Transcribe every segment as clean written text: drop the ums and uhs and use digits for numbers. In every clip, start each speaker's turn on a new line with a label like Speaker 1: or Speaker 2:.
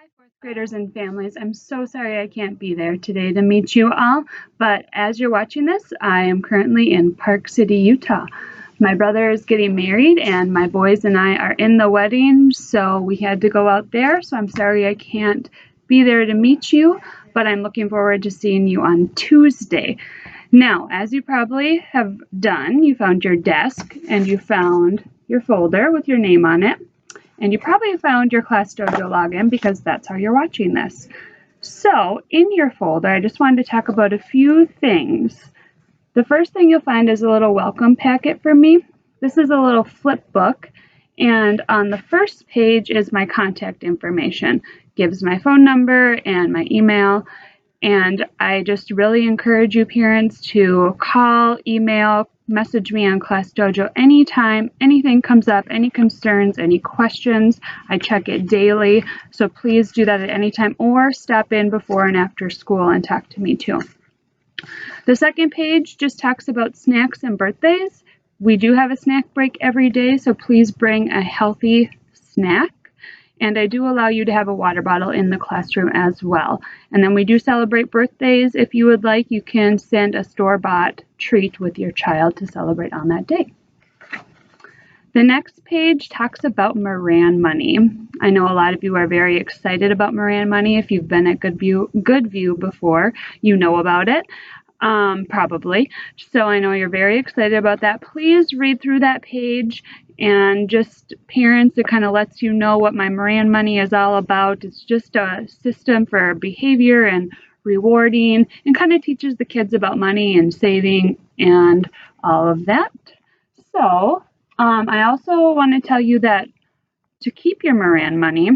Speaker 1: Hi, fourth graders and families. I'm so sorry I can't be there today to meet you all, but as you're watching this, I am currently in Park City, Utah. My brother is getting married, and my boys and I are in the wedding, so we had to go out there. So I'm sorry I can't be there to meet you, but I'm looking forward to seeing you on Tuesday. Now, as you probably have done, you found your desk and you found your folder with your name on it. And you probably found your Class Dojo login because that's how you're watching this. So in your folder, I just wanted to talk about a few things. The first thing you'll find is a little welcome packet from me. This is a little flip book, and on the first page is my contact information. It gives my phone number and my email, and I just really encourage you parents to call, email, message me on Class Dojo anytime anything comes up, any concerns, any questions. I check it daily, so please do that at any time or stop in before and after school and talk to me too. The second page just talks about snacks and birthdays. We do have a snack break every day, so please bring a healthy snack. And I do allow you to have a water bottle in the classroom as well. And then we do celebrate birthdays. If you would like, you can send a store-bought treat with your child to celebrate on that day. The next page talks about Moran money. I know a lot of you are very excited about Moran money. If you've been at Goodview before, you know about it. Probably. So I know you're very excited about that. Please read through that page, and just parents, it kind of lets you know what my Moran money is all about. It's just a system for behavior and rewarding, and kind of teaches the kids about money and saving and all of that. So I also want to tell you that to keep your Moran money,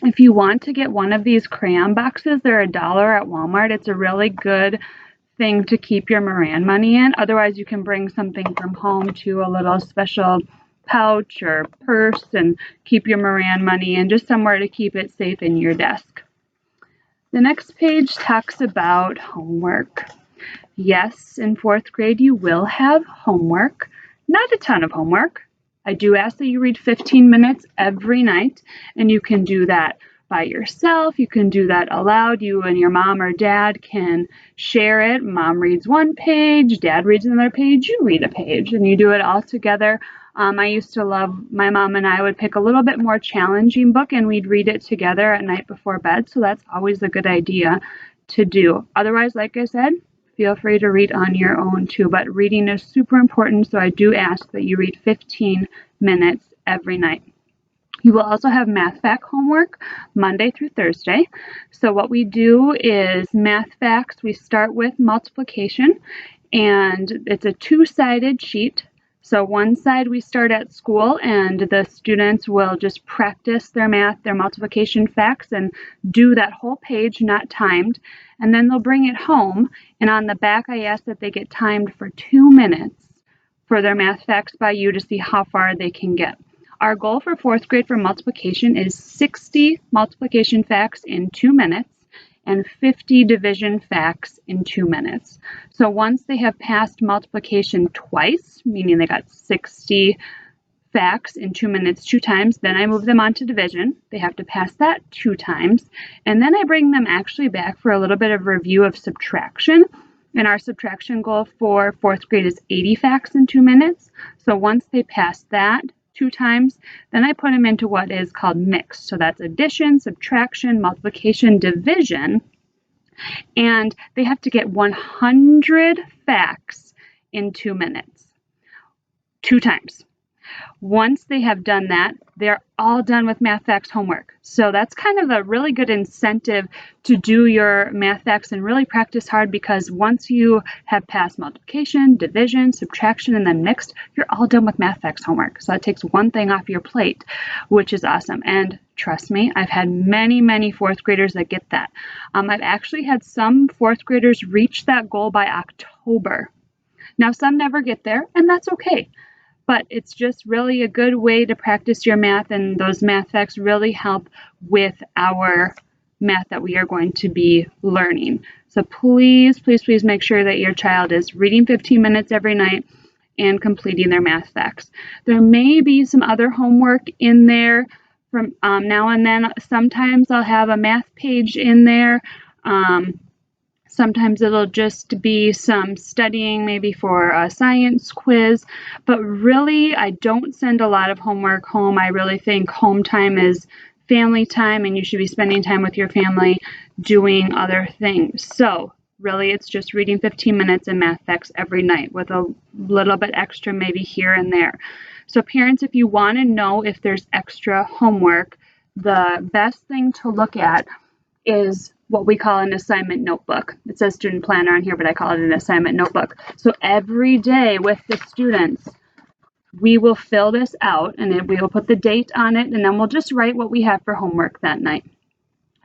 Speaker 1: if you want to get one of these crayon boxes, they're $1 at Walmart. It's a really good thing to keep your Moran money in. Otherwise, you can bring something from home to a little special pouch or purse and keep your Moran money in, just somewhere to keep it safe in your desk. The next page talks about homework. Yes, in fourth grade you will have homework. Not a ton of homework. I do ask that you read 15 minutes every night, and you can do that by yourself. You can do that aloud. You and your mom or dad can share it. Mom reads one page, dad reads another page, you read a page, and you do it all together. I used to love, my mom and I would pick a little bit more challenging book and we'd read it together at night before bed, so that's always a good idea to do. Otherwise, like I said, feel free to read on your own too, but reading is super important, so I do ask that you read 15 minutes every night. You will also have math fact homework Monday through Thursday. So what we do is math facts. We start with multiplication, and it's a two-sided sheet. So one side we start at school, and the students will just practice their math, their multiplication facts, and do that whole page, not timed. And then they'll bring it home, and on the back I ask that they get timed for 2 minutes for their math facts by you to see how far they can get. Our goal for fourth grade for multiplication is 60 multiplication facts in 2 minutes and 50 division facts in 2 minutes. So once they have passed multiplication twice, meaning they got 60 facts in 2 minutes 2 times, then I move them on to division. They have to pass that 2 times, and then I bring them actually back for a little bit of review of subtraction. And our subtraction goal for fourth grade is 80 facts in 2 minutes. So once they pass that 2 times, then I put them into what is called mixed. So that's addition, subtraction, multiplication, division, and they have to get 100 facts in 2 minutes, 2 times. Once they have done that, they're all done with math facts homework. So that's kind of a really good incentive to do your math facts and really practice hard, because once you have passed multiplication, division, subtraction, and then mixed, you're all done with math facts homework. So that takes one thing off your plate, which is awesome. And trust me, I've had many fourth graders that get that. I've actually had some fourth graders reach that goal by October. Now, some never get there, and that's okay. But it's just really a good way to practice your math, and those math facts really help with our math that we are going to be learning. So please make sure that your child is reading 15 minutes every night and completing their math facts. There may be some other homework in there, from now and then. Sometimes I'll have a math page in there. Sometimes it'll just be some studying, maybe for a science quiz, but really I don't send a lot of homework home. I really think home time is family time, and you should be spending time with your family doing other things. So really it's just reading 15 minutes in math facts every night with a little bit extra maybe here and there. So parents, if you want to know if there's extra homework, the best thing to look at is what we call an assignment notebook. It says student planner on here, but I call it an assignment notebook. So every day with the students, we will fill this out, and then we will put the date on it, and then we'll just write what we have for homework that night.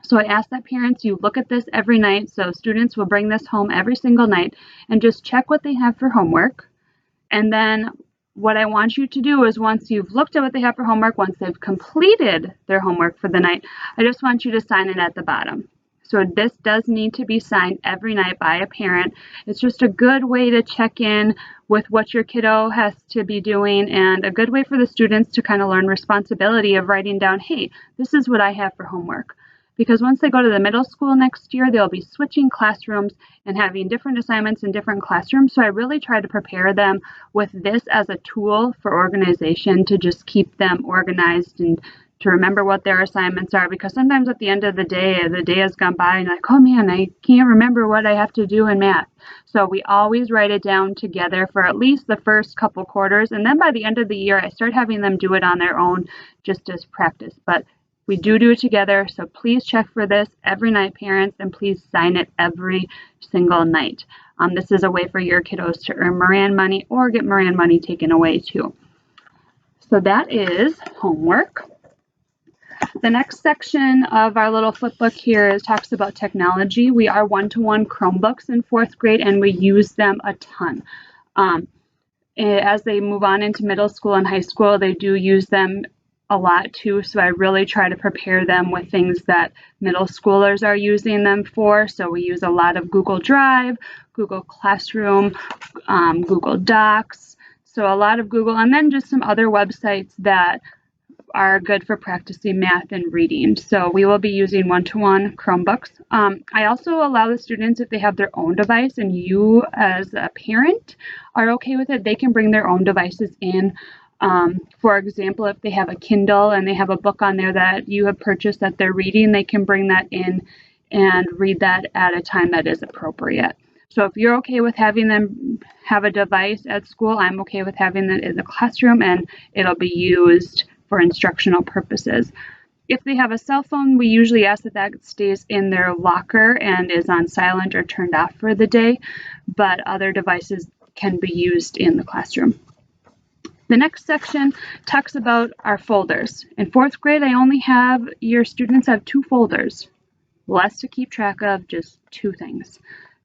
Speaker 1: So I ask that parents, you look at this every night. So students will bring this home every single night and just check what they have for homework. And then what I want you to do is, once you've looked at what they have for homework, once they've completed their homework for the night, I just want you to sign it at the bottom. So this does need to be signed every night by a parent. It's just a good way to check in with what your kiddo has to be doing, and a good way for the students to kind of learn responsibility of writing down, hey, this is what I have for homework. Because once they go to the middle school next year, they'll be switching classrooms and having different assignments in different classrooms. So I really try to prepare them with this as a tool for organization, to just keep them organized and to remember what their assignments are. Because sometimes at the end of the day has gone by and like, oh man, I can't remember what I have to do in math. So we always write it down together for at least the first couple quarters. And then by the end of the year, I start having them do it on their own just as practice. But we do it together, so please check for this every night, parents, and please sign it every single night. This is a way for your kiddos to earn Moran money or get Moran money taken away too. So that is homework. The next section of our little flip book here talks about technology. We are one-to-one Chromebooks in 4th grade, and we use them a ton. As they move on into middle school and high school, they do use them a lot too, so I really try to prepare them with things that middle schoolers are using them for. So we use a lot of Google Drive, Google Classroom, Google Docs, so a lot of Google, and then just some other websites that are good for practicing math and reading. So we will be using one-to-one Chromebooks. I also allow the students, if they have their own device and you as a parent are okay with it, they can bring their own devices in. For example, if they have a Kindle and they have a book on there that you have purchased that they're reading, they can bring that in and read that at a time that is appropriate. So if you're okay with having them have a device at school, I'm okay with having that in the classroom, and it'll be used for instructional purposes. If they have a cell phone, we usually ask that that stays in their locker and is on silent or turned off for the day, but other devices can be used in the classroom. The next section talks about our folders. In 4th grade, I only have your students have 2 folders, less to keep track of, just 2 things.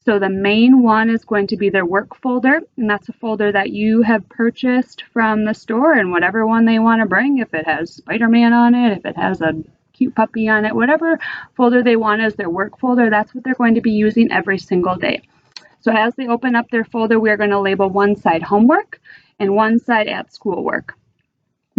Speaker 1: So the main one is going to be their work folder, and that's a folder that you have purchased from the store, and whatever one they want to bring, if it has Spider-Man on it, if it has a cute puppy on it, whatever folder they want as their work folder, that's what they're going to be using every single day. So as they open up their folder, we're going to label one side homework and one side at school work.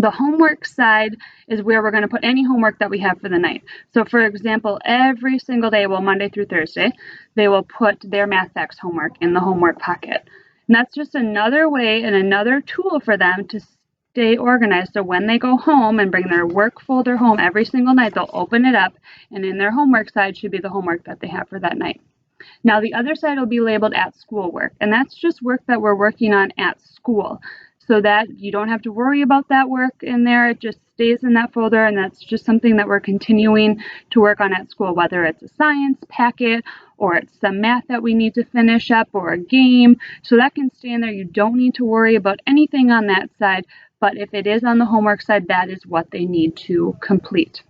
Speaker 1: The homework side is where we're going to put any homework that we have for the night. So for example, every single day, well, Monday through Thursday, they will put their math facts homework in the homework pocket. And that's just another way and another tool for them to stay organized. So when they go home and bring their work folder home every single night, they'll open it up, and in their homework side should be the homework that they have for that night. Now the other side will be labeled at school work, and that's just work that we're working on at school, so that you don't have to worry about that work in there. It just stays in that folder, and that's just something that we're continuing to work on at school, whether it's a science packet or it's some math that we need to finish up or a game. So that can stay in there. You don't need to worry about anything on that side, but if it is on the homework side, that is what they need to complete.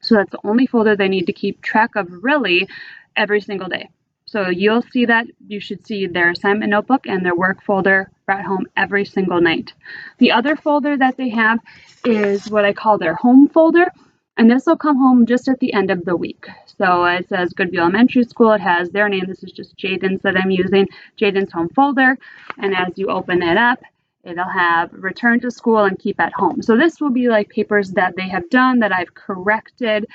Speaker 1: So that's the only folder they need to keep track of really every single day. So you'll see that you should see their assignment notebook and their work folder brought home every single night. The other folder that they have is what I call their home folder, and this will come home just at the end of the week. So it says Goodview Elementary School. It has their name. This is just Jaden's that I'm using, Jaden's home folder. And as you open it up, It'll have return to school and keep at home. So this will be like papers that they have done that I've corrected,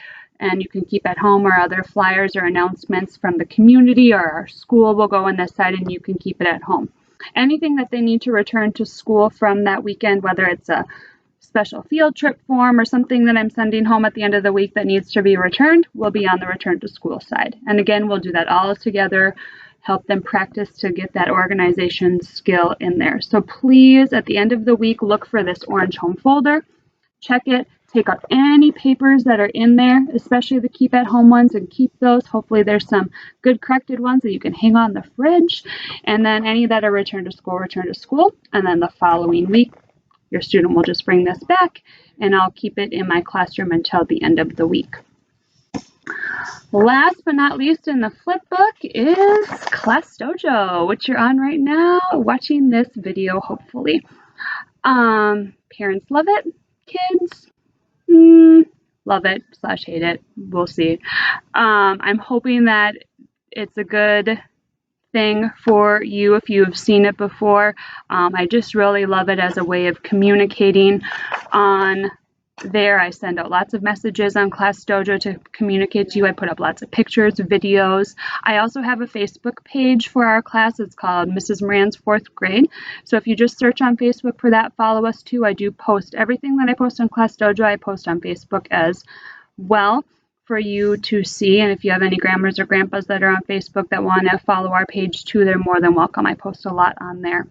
Speaker 1: and you can keep at home, or other flyers or announcements from the community or our school will go on this side and you can keep it at home. Anything that they need to return to school from that weekend, whether it's a special field trip form or something that I'm sending home at the end of the week that needs to be returned, will be on the return to school side. And again, we'll do that all together, help them practice to get that organization skill in there. So please, at the end of the week, look for this orange home folder, check it, take out any papers that are in there, especially the keep at home ones, and keep those. Hopefully there's some good corrected ones that you can hang on the fridge. And then any that are return to school. And then the following week, your student will just bring this back, and I'll keep it in my classroom until the end of the week. Last but not least in the flip book is Class Dojo, which you're on right now, watching this video, hopefully. Parents love it. Kids, love it / hate it. We'll see. I'm hoping that it's a good thing for you if you have seen it before. I just really love it as a way of communicating on there. I send out lots of messages on Class Dojo to communicate to you. I put up lots of pictures, videos. I also have a Facebook page for our class. It's called Mrs. Moran's 4th grade. So if you just search on Facebook for that, follow us too. I do post everything that I post on Class Dojo. I post on Facebook as well for you to see. And if you have any grandmas or grandpas that are on Facebook that want to follow our page too, they're more than welcome. I post a lot on there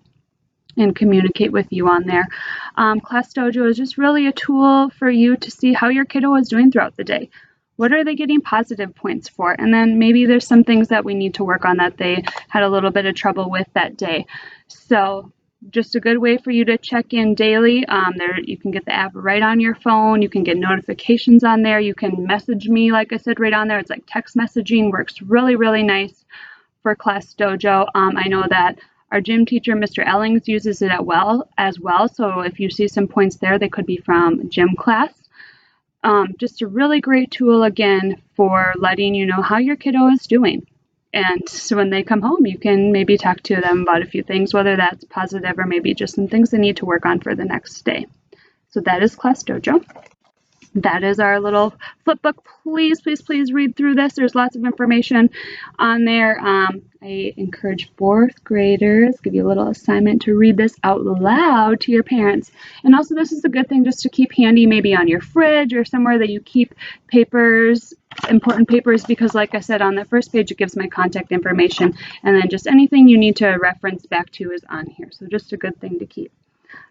Speaker 1: and communicate with you on there. Class Dojo is just really a tool for you to see how your kiddo is doing throughout the day. What are they getting positive points for? And then maybe there's some things that we need to work on that they had a little bit of trouble with that day. So just a good way for you to check in daily. There, you can get the app right on your phone. You can get notifications on there. You can message me, like I said, right on there. It's like text messaging, works really, really nice for Class Dojo. I know that our gym teacher, Mr. Ellings, uses it as well. So if you see some points there, they could be from gym class. Just a really great tool, again, for letting you know how your kiddo is doing. And so when they come home, you can maybe talk to them about a few things, whether that's positive or maybe just some things they need to work on for the next day. So that is Class Dojo. That is our little flip book. Please, please, please read through this. There's lots of information on there. I encourage 4th graders, give you a little assignment to read this out loud to your parents. And also, this is a good thing just to keep handy, maybe on your fridge or somewhere that you keep papers, important papers, because like I said, on the first page, it gives my contact information. And then just anything you need to reference back to is on here. So just a good thing to keep.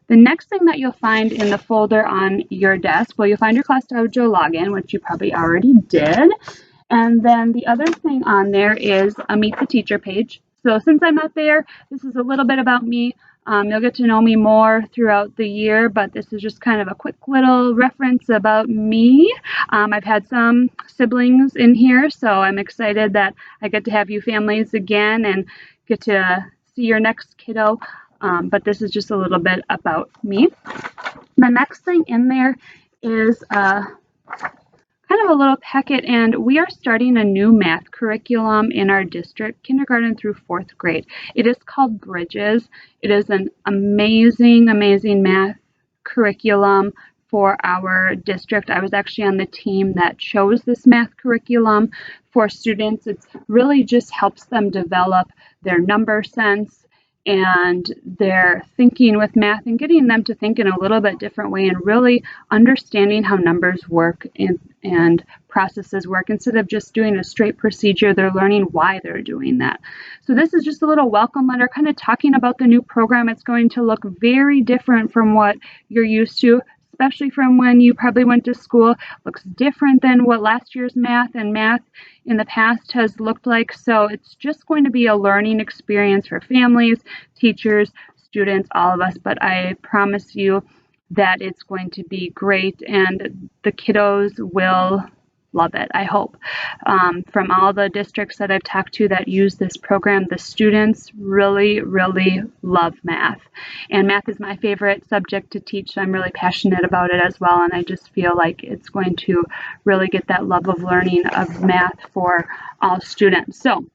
Speaker 1: The next thing that you'll find in the folder on your desk, well, you'll find your Class Dojo login, which you probably already did. And then the other thing on there is a Meet the Teacher page. So since I'm not there, this is a little bit about me. You'll get to know me more throughout the year, but this is just kind of a quick little reference about me. I've had some siblings in here, so I'm excited that I get to have you families again and get to see your next kiddo. But this is just a little bit about me. The next thing in there is kind of a little packet, and we are starting a new math curriculum in our district, kindergarten through 4th grade. It is called Bridges. It is an amazing, amazing math curriculum for our district. I was actually on the team that chose this math curriculum for students. It really just helps them develop their number sense and their thinking with math, and getting them to think in a little bit different way and really understanding how numbers work and processes work. Instead of just doing a straight procedure, they're learning why they're doing that. So this is just a little welcome letter kind of talking about the new program. It's going to look very different from what you're used to, especially from when you probably went to school. Looks different than what last year's math in the past has looked like. So it's just going to be a learning experience for families, teachers, students, all of us. But I promise you that it's going to be great, and the kiddos will love it, I hope. From all the districts that I've talked to that use this program, the students really, really love math. And math is my favorite subject to teach, so I'm really passionate about it as well. And I just feel like it's going to really get that love of learning of math for all students. So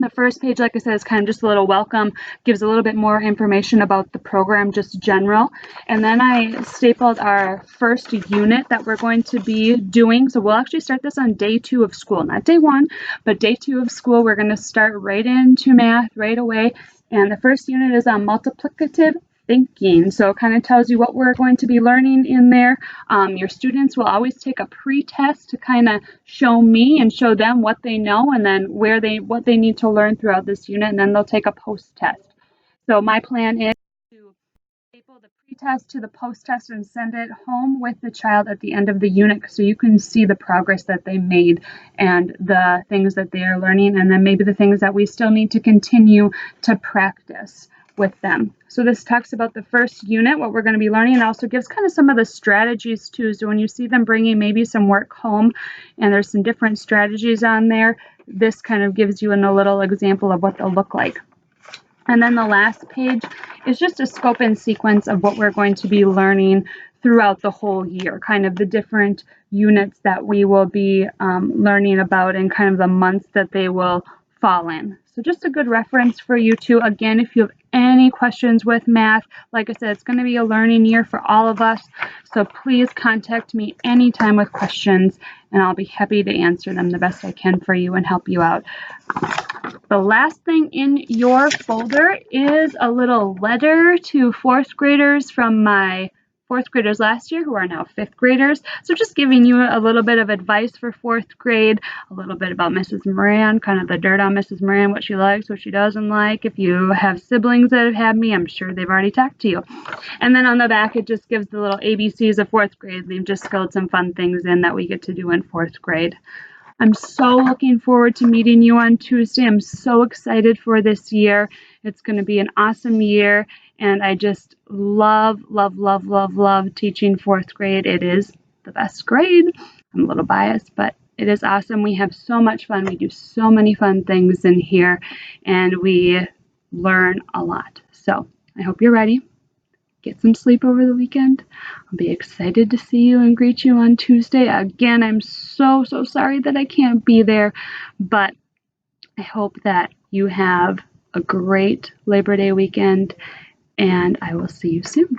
Speaker 1: The first page, like I said, is kind of just a little welcome, gives a little bit more information about the program, just general. And then I stapled our first unit that we're going to be doing. So we'll actually start this on day 2 of school, not day 1, but day 2 of school. We're going to start right into math right away. And the first unit is on multiplicative thinking. So it kind of tells you what we're going to be learning in there. Your students will always take a pre-test to kind of show me and show them what they know and then what they need to learn throughout this unit, and then they'll take a post-test. So my plan is to staple the pre-test to the post-test and send it home with the child at the end of the unit so you can see the progress that they made and the things that they are learning, and then maybe the things that we still need to continue to practice with them. So this talks about the first unit, what we're going to be learning, and also gives kind of some of the strategies too. So when you see them bringing maybe some work home and there's some different strategies on there, this kind of gives you a little example of what they'll look like. And then the last page is just a scope and sequence of what we're going to be learning throughout the whole year, kind of the different units that we will be learning about and kind of the months that they will fall in. So just a good reference for you too. Again, if you have any questions with math, like I said, it's going to be a learning year for all of us. So please contact me anytime with questions and I'll be happy to answer them the best I can for you and help you out. The last thing in your folder is a little letter to 4th graders from my 4th graders last year who are now 5th graders. So just giving you a little bit of advice for 4th grade, a little bit about Mrs. Moran, kind of the dirt on Mrs. Moran, what she likes, what she doesn't like. If you have siblings that have had me, I'm sure they've already talked to you. And then on the back, it just gives the little ABCs of 4th grade. They've just filled some fun things in that we get to do in 4th grade. I'm so looking forward to meeting you on Tuesday. I'm so excited for this year. It's going to be an awesome year, and I just love teaching 4th grade. It is the best grade. I'm a little biased, but it is awesome. We have so much fun. We do so many fun things in here, and we learn a lot. So I hope you're ready. Get some sleep over the weekend. I'll be excited to see you and greet you on Tuesday. Again, I'm so sorry that I can't be there, but I hope that you have a great Labor Day weekend, and I will see you soon.